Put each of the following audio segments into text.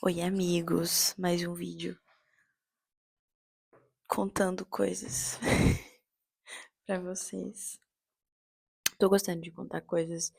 Oi, amigos, mais um vídeo contando coisas pra vocês. Tô gostando de contar coisas.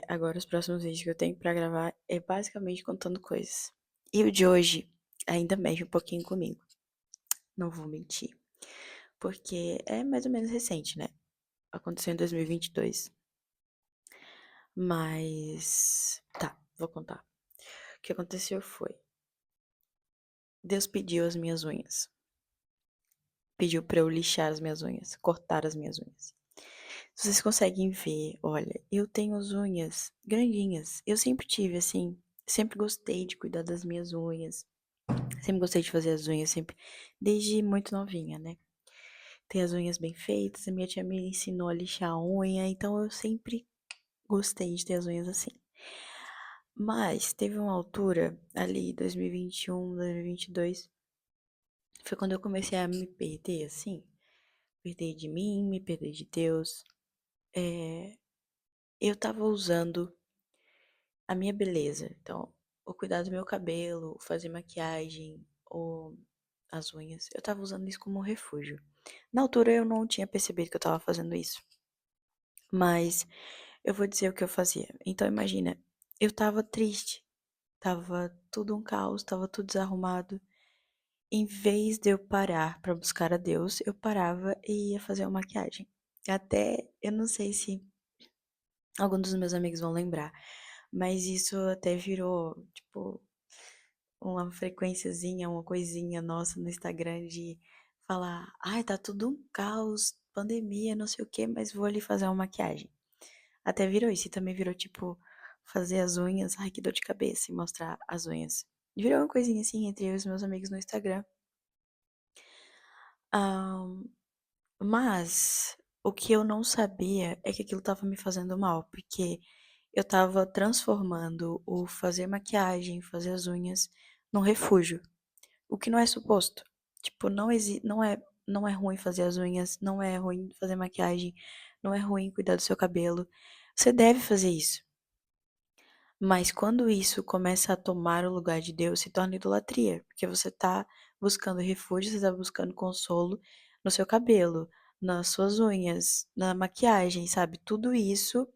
Agora, os próximos vídeos que eu tenho pra gravar é basicamente contando coisas. E o de hoje ainda mexe um pouquinho comigo, não vou mentir, porque é mais ou menos recente, né? Aconteceu em 2022. Mas tá, vou contar. O que aconteceu foi: Deus pediu as minhas unhas. Pediu pra eu lixar as minhas unhas, cortar as minhas unhas. Vocês conseguem ver, olha, eu tenho as unhas grandinhas. Eu sempre tive assim, sempre gostei de cuidar das minhas unhas. Sempre gostei de fazer as unhas, sempre, desde muito novinha, né? Ter as unhas bem feitas, a minha tia me ensinou a lixar a unha, então eu sempre gostei de ter as unhas assim. Mas teve uma altura ali, 2021, 2022, foi quando eu comecei a me perder assim, perder de mim, me perder de Deus. Eu tava usando a minha beleza. Então, o cuidar do meu cabelo, fazer maquiagem, ou as unhas, eu tava usando isso como um refúgio. Na altura eu não tinha percebido que eu tava fazendo isso, mas eu vou dizer o que eu fazia. Então, imagina, eu tava triste, tava tudo um caos, tava tudo desarrumado. Em vez de eu parar pra buscar a Deus, eu parava e ia fazer uma maquiagem. Até, eu não sei se alguns dos meus amigos vão lembrar, mas isso até virou, tipo, uma frequenciazinha, uma coisinha nossa no Instagram de falar, ai, tá tudo um caos, pandemia, não sei o que, mas vou ali fazer uma maquiagem. Até virou isso, e também virou tipo fazer as unhas, ai, que dor de cabeça, e mostrar as unhas. Virou uma coisinha assim entre eu e os meus amigos no Instagram. Ahn, mas o que eu não sabia é que aquilo tava me fazendo mal, porque eu tava transformando o fazer maquiagem, fazer as unhas, num refúgio. O que não é suposto. Tipo, não é ruim fazer as unhas, não é ruim fazer maquiagem, não é ruim cuidar do seu cabelo. Você deve fazer isso. Mas quando isso começa a tomar o lugar de Deus, se torna idolatria, porque você tá buscando refúgio, você tá buscando consolo no seu cabelo, nas suas unhas, na maquiagem, sabe? Tudo isso,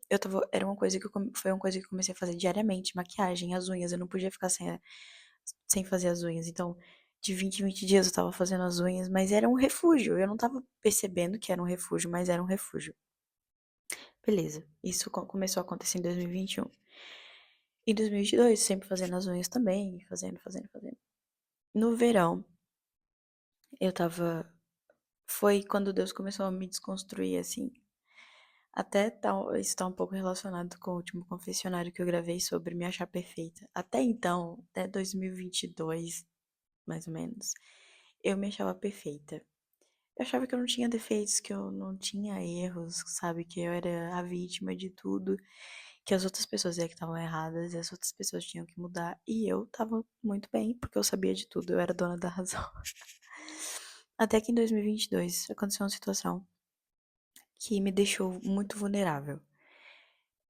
era uma coisa que foi uma coisa que eu comecei a fazer diariamente, maquiagem, as unhas, eu não podia ficar sem fazer as unhas. Então, de 20 em 20 dias eu tava fazendo as unhas, mas era um refúgio. Eu não tava percebendo que era um refúgio, mas era um refúgio. Beleza, isso começou a acontecer em 2021. Em 2022, sempre fazendo as unhas também, fazendo, fazendo, fazendo. No verão, eu tava. Foi quando Deus começou a me desconstruir, assim. Até isso tá um pouco relacionado com o último confessionário que eu gravei sobre me achar perfeita. Até então, até 2022, mais ou menos, eu me achava perfeita. Eu achava que eu não tinha defeitos, que eu não tinha erros, sabe? Que eu era a vítima de tudo, que as outras pessoas é que estavam erradas e as outras pessoas tinham que mudar. E eu tava muito bem, porque eu sabia de tudo, eu era dona da razão. Até que em 2022 aconteceu uma situação que me deixou muito vulnerável.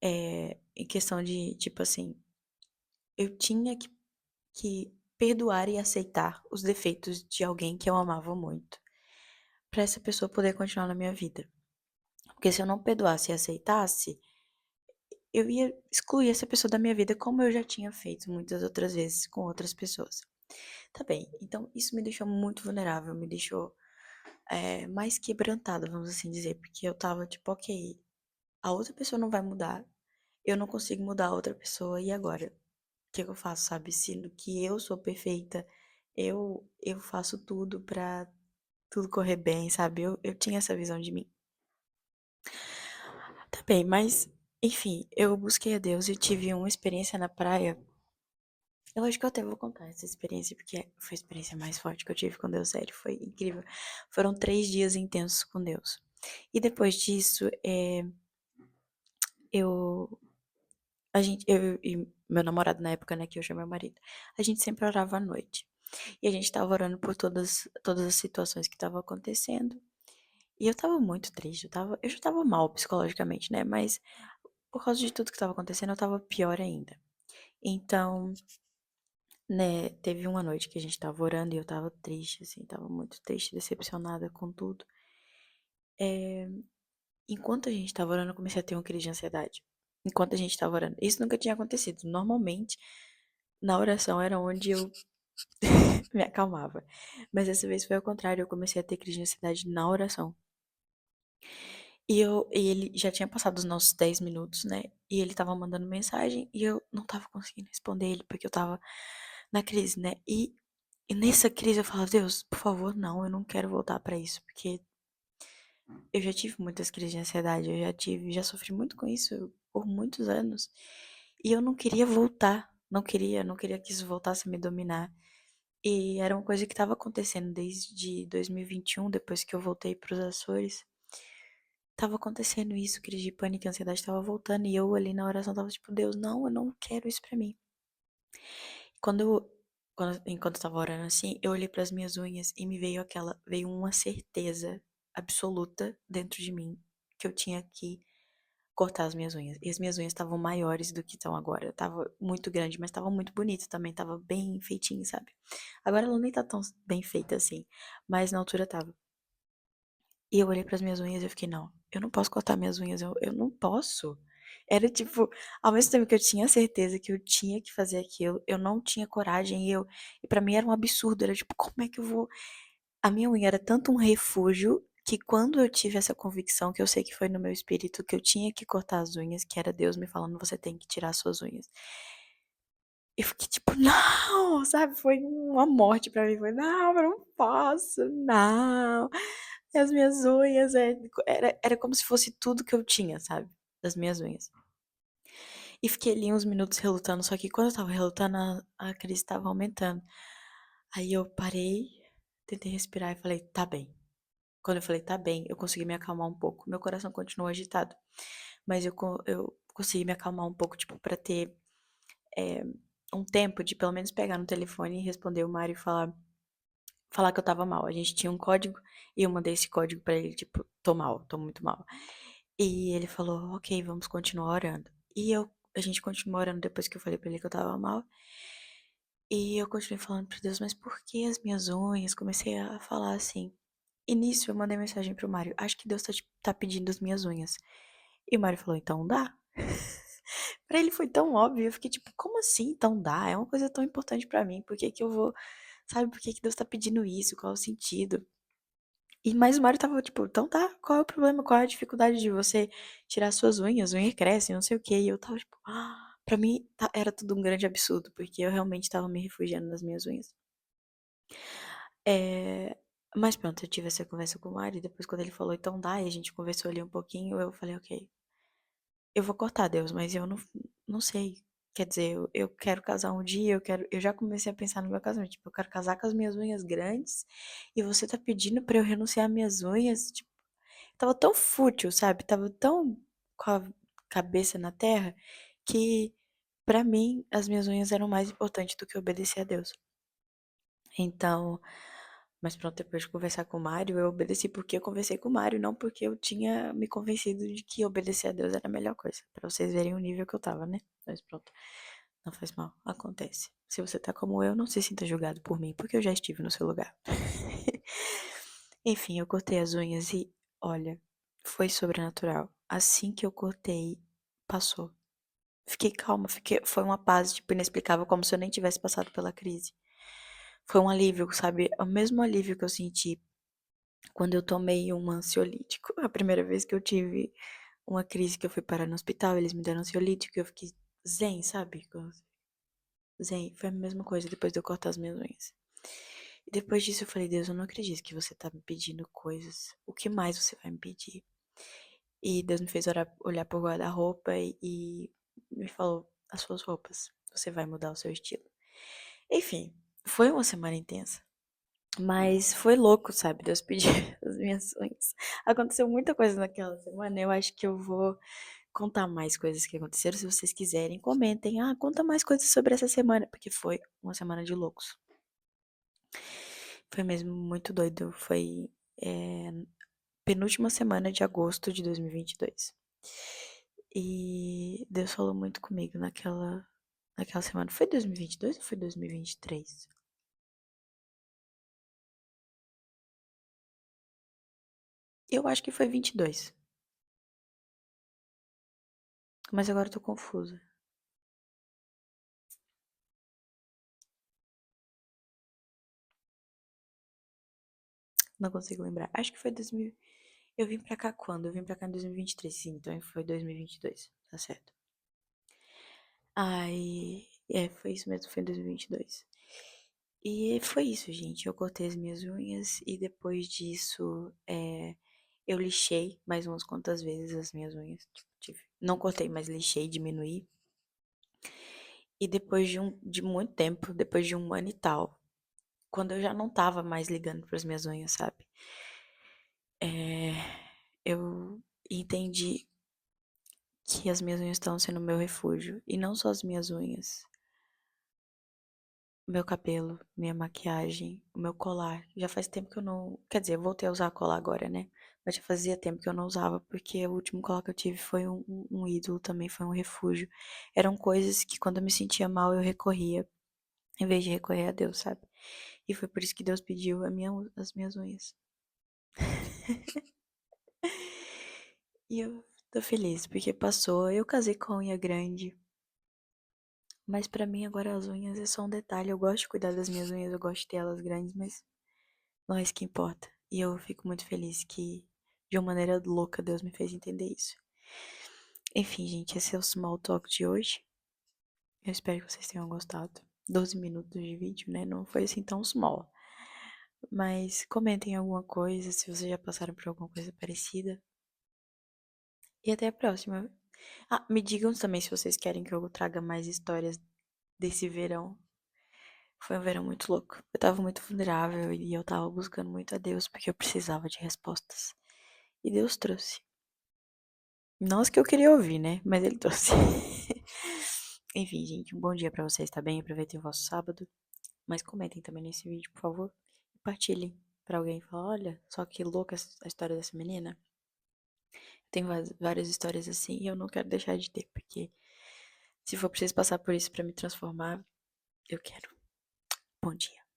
Em questão de, tipo assim, eu tinha que perdoar e aceitar os defeitos de alguém que eu amava muito, pra essa pessoa poder continuar na minha vida. Porque se eu não perdoasse e aceitasse, eu ia excluir essa pessoa da minha vida, como eu já tinha feito muitas outras vezes com outras pessoas. Tá bem, então isso me deixou muito vulnerável, me deixou mais quebrantada, vamos assim dizer, porque eu tava tipo, ok, a outra pessoa não vai mudar, eu não consigo mudar a outra pessoa, e agora? O que eu faço, sabe? Sendo que eu sou perfeita, eu faço tudo pra tudo correr bem, sabe? Eu tinha essa visão de mim. Tá bem, mas enfim, eu busquei a Deus e tive uma experiência na praia. Eu acho que eu até vou contar essa experiência, porque foi a experiência mais forte que eu tive com Deus, sério, foi incrível. Foram 3 dias intensos com Deus. E depois disso, eu, eu e meu namorado na época, né, que hoje é meu marido, a gente sempre orava à noite. E a gente tava orando por todas as situações que estavam acontecendo. E eu tava muito triste, eu já tava mal psicologicamente, né, mas por causa de tudo que tava acontecendo, eu tava pior ainda. Então, né, teve uma noite que a gente tava orando e eu tava triste, assim, tava muito triste, decepcionada com tudo. É, enquanto a gente tava orando, eu comecei a ter uma crise de ansiedade. Enquanto a gente tava orando. Isso nunca tinha acontecido. Normalmente, na oração era onde eu me acalmava. Mas dessa vez foi ao contrário, eu comecei a ter crise de ansiedade na oração. E ele já tinha passado os nossos 10 minutos, né? E ele tava mandando mensagem e eu não tava conseguindo responder ele porque eu tava na crise, né? E nessa crise eu falo, Deus, por favor, não, eu não quero voltar pra isso, porque eu já tive muitas crises de ansiedade, eu já sofri muito com isso por muitos anos. E eu não queria voltar, não queria que isso voltasse a me dominar. E era uma coisa que estava acontecendo desde 2021, depois que eu voltei para os Açores. Tava acontecendo isso, crise de pânico e ansiedade tava voltando. E eu ali na oração tava tipo, Deus, não, eu não quero isso pra mim. Quando eu, enquanto eu tava orando assim, eu olhei pras minhas unhas e me veio uma certeza absoluta dentro de mim que eu tinha que cortar as minhas unhas. E as minhas unhas estavam maiores do que estão agora. Tava muito grande, mas tava muito bonito também, tava bem feitinho, sabe? Agora ela nem tá tão bem feita assim, mas na altura tava. E eu olhei pras minhas unhas e eu fiquei, não, eu não posso cortar minhas unhas, eu não posso. Era tipo, ao mesmo tempo que eu tinha certeza que eu tinha que fazer aquilo, eu não tinha coragem e para mim era um absurdo, era tipo, como é que eu vou? A minha unha era tanto um refúgio que quando eu tive essa convicção, que eu sei que foi no meu espírito, que eu tinha que cortar as unhas, que era Deus me falando, você tem que tirar suas unhas. Eu fiquei tipo, não, sabe? Foi uma morte pra mim. Foi, não, eu não posso, não. E as minhas unhas, era como se fosse tudo que eu tinha, sabe? Das minhas unhas. E fiquei ali uns minutos relutando, só que quando eu tava relutando, a crise tava aumentando. Aí eu parei, tentei respirar e falei, tá bem. Quando eu falei, tá bem, eu consegui me acalmar um pouco. Meu coração continuou agitado, mas eu consegui me acalmar um pouco, tipo, pra ter é, um tempo de pelo menos pegar no telefone e responder o Mário e falar que eu tava mal. A gente tinha um código e eu mandei esse código pra ele, tipo, tô mal, tô muito mal. E ele falou, ok, vamos continuar orando. A gente continuou orando depois que eu falei pra ele que eu tava mal. E eu continuei falando pra Deus, mas por que as minhas unhas? Comecei a falar assim. E nisso eu mandei mensagem pro Mário, acho que Deus tá pedindo as minhas unhas. E o Mário falou, então dá. Pra ele foi tão óbvio, eu fiquei tipo, como assim então dá? É uma coisa tão importante pra mim, por que que eu vou, sabe, por que que Deus tá pedindo isso? Qual é o sentido? E mais o Mário tava tipo, então tá, qual é o problema? Qual é a dificuldade de você tirar suas unhas crescem, não sei o quê. E eu tava tipo, pra mim era tudo um grande absurdo, porque eu realmente tava me refugiando nas minhas unhas. É, mas pronto, eu tive essa conversa com o Mário, e depois quando ele falou, então dá, e a gente conversou ali um pouquinho, eu falei, ok, eu vou cortar, Deus, mas eu não sei. Quer dizer, eu quero casar um dia, eu já comecei a pensar no meu casamento, tipo, eu quero casar com as minhas unhas grandes, e você tá pedindo pra eu renunciar às minhas unhas, tipo, tava tão fútil, sabe? Tava tão com a cabeça na terra que pra mim as minhas unhas eram mais importantes do que obedecer a Deus. Então, mas pronto, depois de conversar com o Mário, eu obedeci porque eu conversei com o Mário, não porque eu tinha me convencido de que obedecer a Deus era a melhor coisa. Pra vocês verem o nível que eu tava, né? Mas pronto, não faz mal, acontece. Se você tá como eu, não se sinta julgado por mim, porque eu já estive no seu lugar. Enfim, eu cortei as unhas e, olha, foi sobrenatural. Assim que eu cortei, passou. Fiquei calma, foi uma paz, tipo, inexplicável, como se eu nem tivesse passado pela crise. Foi um alívio, sabe? O mesmo alívio que eu senti quando eu tomei um ansiolítico. A primeira vez que eu tive uma crise que eu fui parar no hospital, eles me deram ansiolítico e eu fiquei zen, sabe? Zen, foi a mesma coisa depois de eu cortar as minhas unhas. E depois disso eu falei, Deus, eu não acredito que você tá me pedindo coisas. O que mais você vai me pedir? E Deus me fez olhar pro guarda-roupa e me falou, as suas roupas, você vai mudar o seu estilo. Enfim, foi uma semana intensa. Mas foi louco, sabe? Deus pediu as minhas unhas. Aconteceu muita coisa naquela semana. Eu acho que eu vou contar mais coisas que aconteceram. Se vocês quiserem, comentem. Ah, conta mais coisas sobre essa semana. Porque foi uma semana de loucos. Foi mesmo muito doido. Foi penúltima semana de agosto de 2022. E Deus falou muito comigo naquela semana. Foi 2022 ou foi 2023? Eu acho que foi 22. Mas agora eu tô confusa. Não consigo lembrar. Acho que foi 2000. Eu vim pra cá quando? Eu vim pra cá em 2023. Sim, então foi 2022. Tá certo. Aí. Foi isso mesmo, foi em 2022. E foi isso, gente. Eu cortei as minhas unhas e depois disso eu lixei mais umas quantas vezes as minhas unhas. Não cortei, mas lixei, diminuí. E depois de muito tempo, depois de um ano e tal, quando eu já não tava mais ligando pras minhas unhas, sabe? Eu entendi que as minhas unhas estão sendo meu refúgio. E não só as minhas unhas. Meu cabelo, minha maquiagem, o meu colar. Já faz tempo que eu não. Quer dizer, eu voltei a usar colar agora, né? Mas já fazia tempo que eu não usava, porque o último colar que eu tive foi um ídolo também, foi um refúgio. Eram coisas que quando eu me sentia mal eu recorria, em vez de recorrer a Deus, sabe? E foi por isso que Deus pediu as minhas unhas. E eu tô feliz, porque passou. Eu casei com a unha grande. Mas pra mim agora as unhas é só um detalhe. Eu gosto de cuidar das minhas unhas, eu gosto de ter elas grandes, mas não é isso que importa. E eu fico muito feliz que, de uma maneira louca, Deus me fez entender isso. Enfim, gente, esse é o Small Talk de hoje. Eu espero que vocês tenham gostado. 12 minutos de vídeo, né? Não foi assim tão small. Mas comentem alguma coisa, se vocês já passaram por alguma coisa parecida. E até a próxima. Ah, me digam também se vocês querem que eu traga mais histórias desse verão. Foi um verão muito louco. Eu tava muito vulnerável e eu tava buscando muito a Deus porque eu precisava de respostas. E Deus trouxe. Não as que eu queria ouvir, né? Mas ele trouxe. Enfim, gente, um bom dia pra vocês, tá bem? Aproveitem o vosso sábado. Mas comentem também nesse vídeo, por favor. E partilhem pra alguém falar, olha, só que louca a história dessa menina. Tem várias histórias assim e eu não quero deixar de ter, porque se for preciso passar por isso pra me transformar, eu quero. Bom dia.